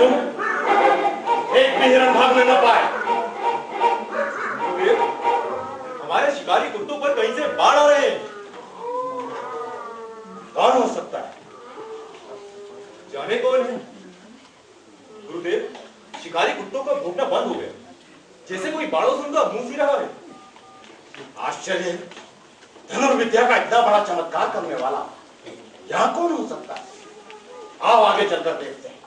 क्यों? एक भी हिरण भागने न पाए। हमारे शिकारी कुत्तों पर कहीं से बाढ़ आ रहे हैं। कौन हो सकता है? जाने कौन है? गुरुदेव, शिकारी कुत्तों का भौंकना बंद हो गया, जैसे कोई बाड़ों का मुंह सी रहा है। आश्चर्य है, धनुर्विद्या का इतना बड़ा चमत्कार करने वाला यहाँ कौन हो सकता है? आओ आगे चलकर देखते हैं।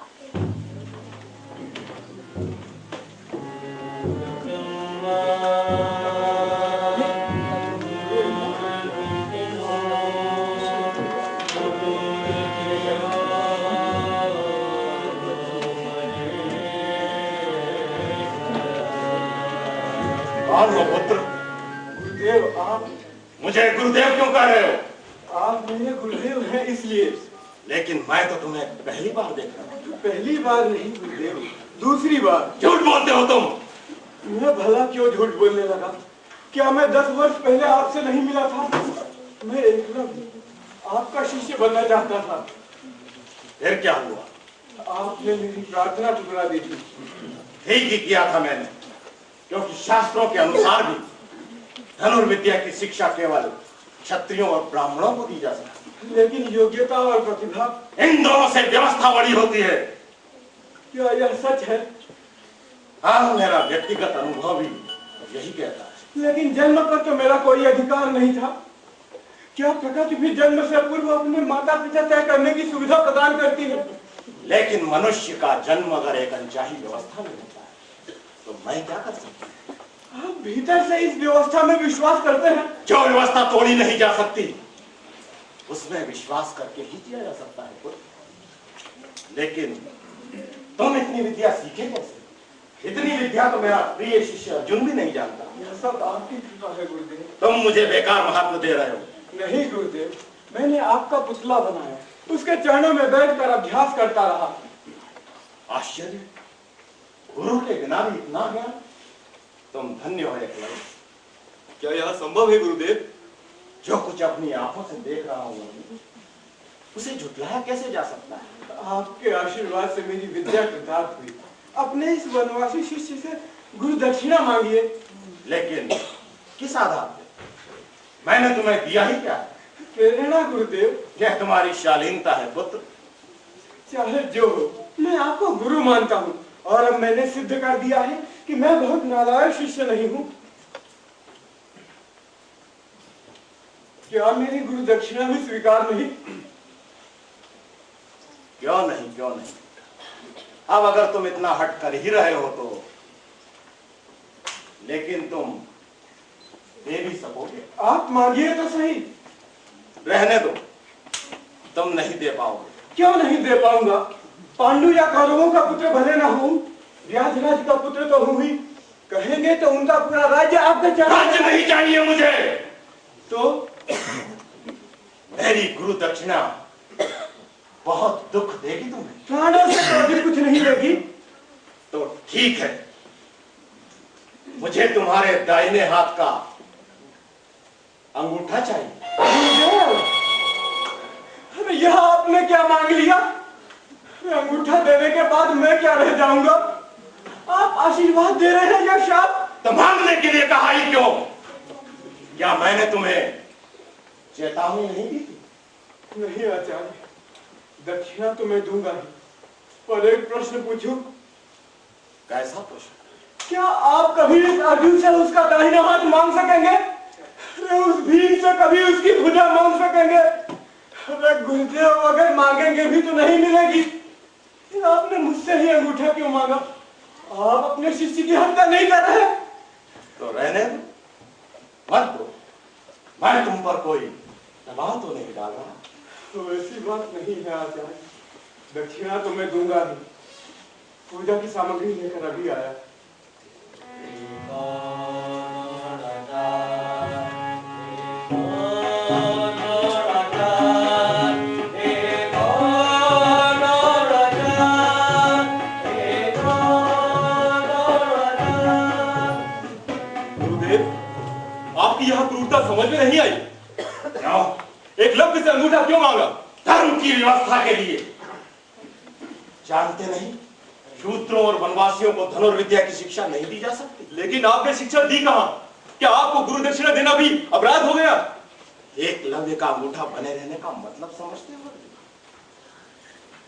कौन हो पुत्र? गुरुदेव, आप मुझे गुरुदेव क्यों कह रहे हो? आप मेरे गुरुदेव हैं इसलिए। लेकिन मैं तो तुम्हें पहली बार देख रहा हूँ। पहली बार नहीं गुरुदेव, दूसरी बार। झूठ बोलते हो तुम। मैं भला क्यों झूठ बोलने लगा? क्या मैं 10 वर्ष पहले आपसे नहीं मिला था? मैं एकलव्य आपका शिष्य बनना चाहता था। फिर क्या हुआ? आपने मेरी प्रार्थना ठुकरा दी थी। ठीक ही किया था मैंने, क्योंकि शास्त्रों के अनुसार भी धनुर्विद्या की शिक्षा केवल क्षत्रियों और ब्राह्मणों को दी जा सकती है। लेकिन योग्यता और प्रतिभा, इन दोनों से व्यवस्था बड़ी होती है। क्या यह सच है? हाँ, मेरा व्यक्तिगत अनुभव भी यही कहता है। लेकिन जन्म पर तो मेरा कोई अधिकार नहीं था। क्या प्रकृति भी जन्म से पूर्व अपने माता पिता तय करने की सुविधा प्रदान करती है? लेकिन मनुष्य का जन्म अगर एक अनचाही व्यवस्था में होता है तो मैं क्या कर सकता हूँ? आप भीतर से इस व्यवस्था में विश्वास करते हैं? जो व्यवस्था तोड़ी नहीं जा सकती उसमें विश्वास करके ही जिया जा सकता है पुत्र। लेकिन तुम इतनी विद्या सीखे कैसे? इतनी विद्या तो मेरा प्रिय शिष्य अर्जुन भी नहीं जानता। यह सब आपकी कृपा है गुरुदेव। तुम मुझे बेकार महात्मा दे रहे हो। नहीं गुरुदेव, मैंने आपका पुतला बनाया, उसके चरणों में बैठकर अभ्यास करता रहा। आश्चर्य, गुरु के बिना भी इतना ज्ञान? तुम धन्य हो एकलव्य। क्या यह संभव है गुरुदेव? जो कुछ अपनी आंखों से देख रहा हूँ उसे झुठलाया कैसे जा सकता है? आपके आशीर्वाद से मेरी विद्या कृतार्थ हुई। अपने इस वनवासी शिष्य से गुरु दक्षिणा मांगिए। लेकिन किस आधार पे? मैंने तुम्हें दिया ही क्या? प्रेरणा गुरुदेव। यह तुम्हारी शालीनता है पुत्र। चाहे जो हो, मैं आपको गुरु मानता हूँ और अब मैंने सिद्ध कर दिया है कि मैं बहुत नालायक शिष्य नहीं हूँ। क्या मेरी गुरु दक्षिणा भी स्वीकार नहीं? क्यों नहीं, क्यों नहीं। अब अगर तुम इतना हट कर ही रहे हो तो, लेकिन तुम दे भी सकोगे। आप मांगिए तो सही। रहने दो, तुम नहीं दे पाओगे। क्यों नहीं दे पाऊंगा? पांडु या कौरवों का पुत्र भले ना हूं, व्यासराज का पुत्र तो हूं ही। कहेंगे तो उनका पूरा राज्य आपके चरणों में। राज्य नहीं चाहिए मुझे। तो मेरी गुरु दक्षिणा बहुत दुख देगी तुम्हें। प्राणों से कभी कुछ नहीं देगी। तो ठीक है, मुझे तुम्हारे दाहिने हाथ का अंगूठा चाहिए। अरे यह आपने क्या मांग लिया? अंगूठा देने के बाद मैं क्या रह जाऊंगा? आप आशीर्वाद दे रहे हैं या शाप? तो मांगने के लिए कहा ही क्यों? क्या मैंने तुम्हें चेतावनी नहीं दी थी? नहीं आचार्य, दक्षिणा तो मैं दूंगा ही, पर एक प्रश्न पूछूं? कैसा प्रश्न? क्या आप कभी इस अर्जुन से उसका दाहिना हाथ मांग सकेंगे? उस भीम से कभी उसकी भुजा मांग सकेंगे? अरे गुरुदेव, अगर मांगेंगे भी तो नहीं मिलेगी। आपने मुझसे ही अंगूठा क्यों मांगा? आप अपने शिष्य की हत्या नहीं कर रहे? तो रहने दो, मत दो। मैं तुम पर कोई दबाव तो नहीं डाल रहा। तो ऐसी बात नहीं है आचार्य, दक्षिणा तो मैं दूंगा ही। पूजा की सामग्री लेकर अभी आया। आपकी यह क्रूरता समझ में नहीं आई। क्यों? एकलव्य से अंगूठा क्यों मांगा? धर्म की व्यवस्था के लिए। जानते नहीं, शूद्रों और वनवासियों को धनुर्विद्या की शिक्षा नहीं दी जा सकती? लेकिन आपने शिक्षा दी कहां? क्या आपको गुरु दक्षिणा देना भी अपराध हो गया? एकलव्य का अंगूठा बने रहने का मतलब समझते हो?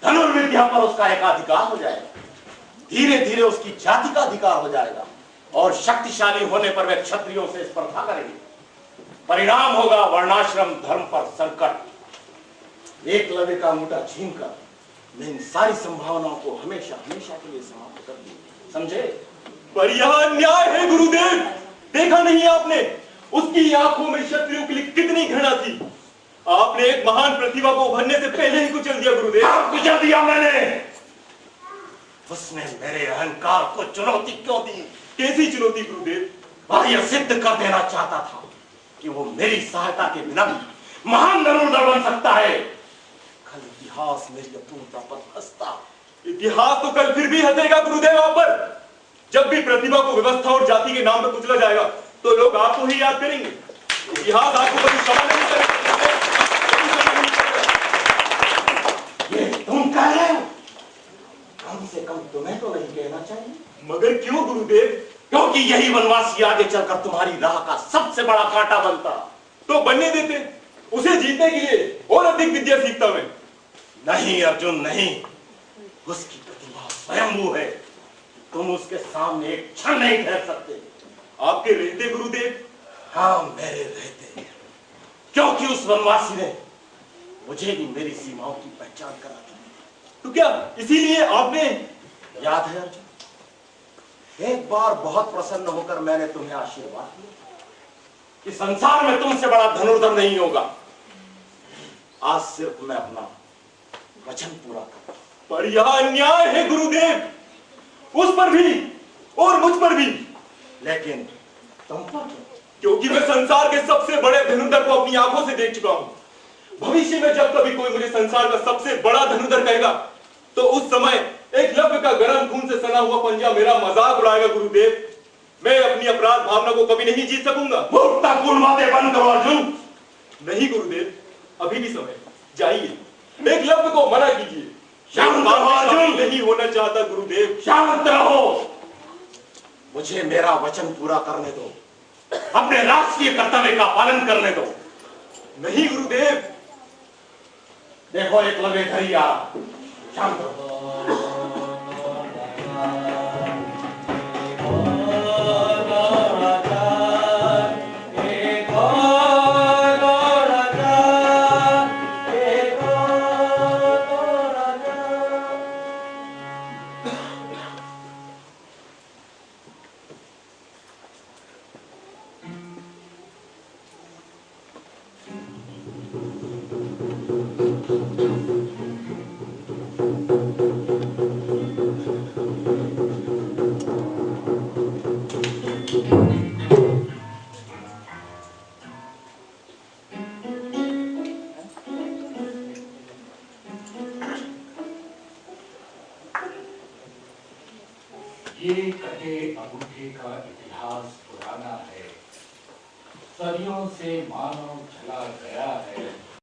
धनुर्विद्या पर उसका एकाधिकार हो जाएगा, धीरे धीरे उसकी जाति का अधिकार हो जाएगा और शक्तिशाली होने पर वे क्षत्रियों से स्पर्धा करेंगे। परिणाम होगा वर्णाश्रम धर्म पर संकट। एकलव्य का अंगूठा छीनकर मैं इन सारी संभावनाओं को हमेशा हमेशा के लिए समाप्त कर दूंगा, समझे? पर यह अन्याय है गुरुदेव। देखा नहीं आपने उसकी आंखों में क्षत्रियों के लिए कितनी घृणा थी? आपने एक महान प्रतिभा को उभरने से पहले ही कुचल दिया गुरुदेव। कुचल दिया मैंने? उसने मेरे अहंकार को चुनौती क्यों दी? कैसी चुनौती गुरुदेव? वह यह सिद्ध कर देना चाहता था कि वो मेरी सहायता के बिना महान धनुर्धर बन सकता है। कल इतिहास मेरी अपूर्णता पर हंसता। इतिहास तो कल फिर भी हंसेगा गुरुदेव आप पर। जब भी प्रतिभा को व्यवस्था और जाति के नाम पर कुचला जाएगा तो लोग आपको ही याद करेंगे। इतिहास आपको कभी क्षमा नहीं करेगा। ये तुम कह रहे हो? कम से कम तुम्हें तो नहीं कहना चाहिए। मगर क्यों गुरुदेव? क्योंकि यही वनवासी आगे चलकर तुम्हारी राह का सबसे बड़ा कांटा बनता। तो बनने देते, उसे जीतने के लिए और अधिक विद्या सीखता मैं। नहीं अर्जुन नहीं, उसकी प्रतिभा स्वयंभू है, तुम उसके सामने एक क्षण नहीं ठहर सकते। आपके रहते गुरुदेव? हाँ मेरे रहते, क्योंकि उस वनवासी ने मुझे भी मेरी सीमाओं की पहचान करा दी। तो क्या इसीलिए आपने? याद है अर्जुन, एक बार बहुत प्रसन्न होकर मैंने तुम्हें आशीर्वाद दिया कि संसार में तुमसे बड़ा धनुर्धर नहीं होगा। आज सिर्फ मैं अपना वचन पूरा करता हूं। पर यह अन्याय है गुरुदेव, उस पर भी और मुझ पर भी। लेकिन तुम पर क्यों? क्योंकि मैं संसार के सबसे बड़े धनुर्धर को अपनी आंखों से देख चुका हूं। भविष्य में जब कभी कोई मुझे संसार का सबसे बड़ा धनुर्धर कहेगा तो उस समय एकलव्य का गर्म खून से सना हुआ पंजा मेरा मजाक उड़ाएगा गुरुदेव। मैं अपनी अपराध भावना को कभी नहीं जीत सकूंगा। मूर्खतापूर्ण बातें बंद करो अर्जुन। नहीं गुरुदेव, अभी भी समय, जाइए, एकलव्य को मना कीजिए। शांत रहो अर्जुन। नहीं होना चाहता गुरुदेव। शांत रहो, मुझे मेरा वचन पूरा करने दो, अपने राष्ट्रीय कर्तव्य का पालन करने दो। नहीं गुरुदेव। देखो एकलव्य घर ही आ रहा, शांत रहो। ये कटे अंगूठे का इतिहास पुराना है, सदियों से मानव चला गया है।